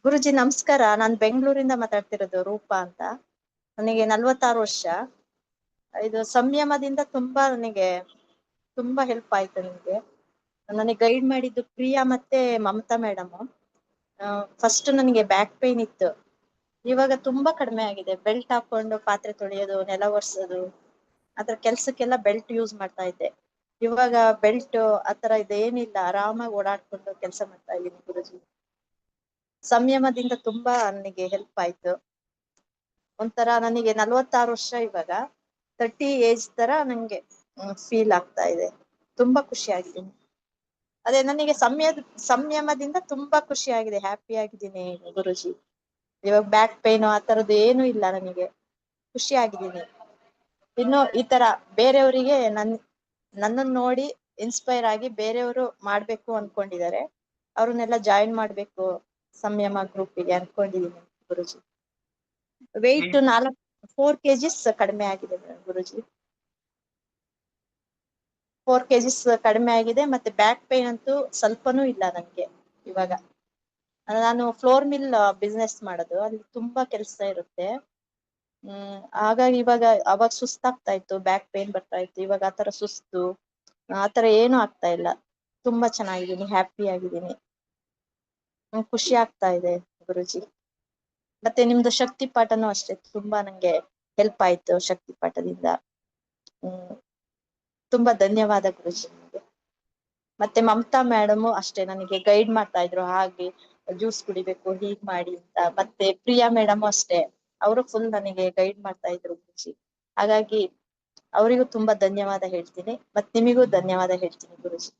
ಗುರುಜಿ ನಮಸ್ಕಾರ. ನಾನ್ ಬೆಂಗಳೂರಿಂದ ಮಾತಾಡ್ತಿರೋದು, ರೂಪಾ ಅಂತ. ನನಗೆ 46 ವರ್ಷ. ಇದು ಸಂಯಮದಿಂದ ನನಗೆ ತುಂಬಾ ಹೆಲ್ಪ್ ಆಯ್ತು. ನನಗೆ ಗೈಡ್ ಮಾಡಿದ್ದು ಪ್ರಿಯಾ ಮತ್ತೆ ಮಮತಾ ಮೇಡಮ್. ಫಸ್ಟ್ ನನಗೆ ಬ್ಯಾಕ್ ಪೇನ್ ಇತ್ತು, ಇವಾಗ ತುಂಬಾ ಕಡಿಮೆ ಆಗಿದೆ. ಬೆಲ್ಟ್ ಹಾಕೊಂಡು ಪಾತ್ರೆ ತೊಳೆಯೋದು, ನೆಲ ಒರೆಸೋದು, ಅದ್ರ ಕೆಲ್ಸಕ್ಕೆಲ್ಲ ಬೆಲ್ಟ್ ಯೂಸ್ ಮಾಡ್ತಾ ಇದ್ದೆ. ಇವಾಗ ಬೆಲ್ಟ್ ಆತರ ಇದೇನಿಲ್ಲ, ಆರಾಮಾಗಿ ಓಡಾಡ್ಕೊಂಡು ಕೆಲಸ ಮಾಡ್ತಾ ಇದ್ದೀನಿ ಗುರುಜಿ. ಸಂಯಮದಿಂದ ತುಂಬಾ ನನಗೆ ಹೆಲ್ಪ್ ಆಯ್ತು. ಒಂಥರ ನನಗೆ 46 ವರ್ಷ, ಇವಾಗ 30 ಏಜ್ ತರ ನಂಗೆ ಫೀಲ್ ಆಗ್ತಾ ಇದೆ. ತುಂಬಾ ಖುಷಿ ಆಗಿದ್ದೀನಿ. ಅದೇ ನನಗೆ ಸಂಯಮದಿಂದ ತುಂಬಾ ಖುಷಿ ಆಗಿದೆ, ಹ್ಯಾಪಿ ಆಗಿದ್ದೀನಿ ಗುರುಜಿ. ಇವಾಗ ಬ್ಯಾಕ್ ಪೇನ್ ಆ ತರದ್ದು ಏನು ಇಲ್ಲ, ನನಗೆ ಖುಷಿ ಆಗಿದ್ದೀನಿ. ಇನ್ನು ಈ ತರ ಬೇರೆಯವರಿಗೆ ನನ್ನನ್ನು ನೋಡಿ ಇನ್ಸ್ಪೈರ್ ಆಗಿ ಬೇರೆಯವರು ಮಾಡ್ಬೇಕು ಅನ್ಕೊಂಡಿದ್ದಾರೆ. ಅವ್ರನ್ನೆಲ್ಲ ಜಾಯಿನ್ ಮಾಡ್ಬೇಕು ಸಂಯಮ ಗ್ರೂಪಿಗೆ ಅನ್ಕೊಂಡಿದೀನಿ ಗುರುಜಿ. ವೆಯ್ಟ್ 4 kgs ಕಡಿಮೆ ಆಗಿದೆ ಗುರುಜಿ. 4 kgs ಕಡಿಮೆ ಆಗಿದೆ. ಮತ್ತೆ ಬ್ಯಾಕ್ ಪೇನ್ ಅಂತೂ ಸ್ವಲ್ಪನೂ ಇಲ್ಲ ನನ್ಗೆ ಇವಾಗ. ನಾನು ಫ್ಲೋರ್ ಮಿಲ್ ಬಿಸ್ನೆಸ್ ಮಾಡೋದು, ಅಲ್ಲಿ ತುಂಬಾ ಕೆಲಸ ಇರುತ್ತೆ. ಹಾಗಾಗಿ ಇವಾಗ ಅವಾಗ ಸುಸ್ತಾಗ್ತಾ ಇತ್ತು, ಬ್ಯಾಕ್ ಪೇನ್ ಬರ್ತಾ ಇತ್ತು. ಇವಾಗ ಆತರ ಸುಸ್ತು ಆತರ ಏನು ಆಗ್ತಾ ಇಲ್ಲ. ತುಂಬಾ ಚೆನ್ನಾಗಿದ್ದೀನಿ, ಹ್ಯಾಪಿ ಆಗಿದ್ದೀನಿ, ಖುಷಿ ಆಗ್ತಾ ಇದೆ ಗುರುಜಿ. ಮತ್ತೆ ನಿಮ್ದು ಶಕ್ತಿ ಪಾಠನೂ ಅಷ್ಟೇ, ತುಂಬಾ ನಂಗೆ ಹೆಲ್ಪ್ ಆಯ್ತು ಶಕ್ತಿ ಪಾಠದಿಂದ. ತುಂಬಾ ಧನ್ಯವಾದ ಗುರುಜಿ ನಿಮ್ಗೆ. ಮತ್ತೆ ಮಮತಾ ಮೇಡಮ್ ಅಷ್ಟೇ ನನಗೆ ಗೈಡ್ ಮಾಡ್ತಾ ಇದ್ರು, ಹಾಗೆ ಜ್ಯೂಸ್ ಕುಡಿಬೇಕು, ಹೀಗ್ ಮಾಡಿ ಅಂತ. ಮತ್ತೆ ಪ್ರಿಯಾ ಮೇಡಮ್ ಅಷ್ಟೇ, ಅವರು ಫುಲ್ ನನಗೆ ಗೈಡ್ ಮಾಡ್ತಾ ಇದ್ರು ಗುರುಜಿ. ಹಾಗಾಗಿ ಅವರಿಗೂ ತುಂಬಾ ಧನ್ಯವಾದ ಹೇಳ್ತೀನಿ, ಮತ್ತೆ ನಿಮಗೂ ಧನ್ಯವಾದ ಹೇಳ್ತೀನಿ ಗುರುಜಿ.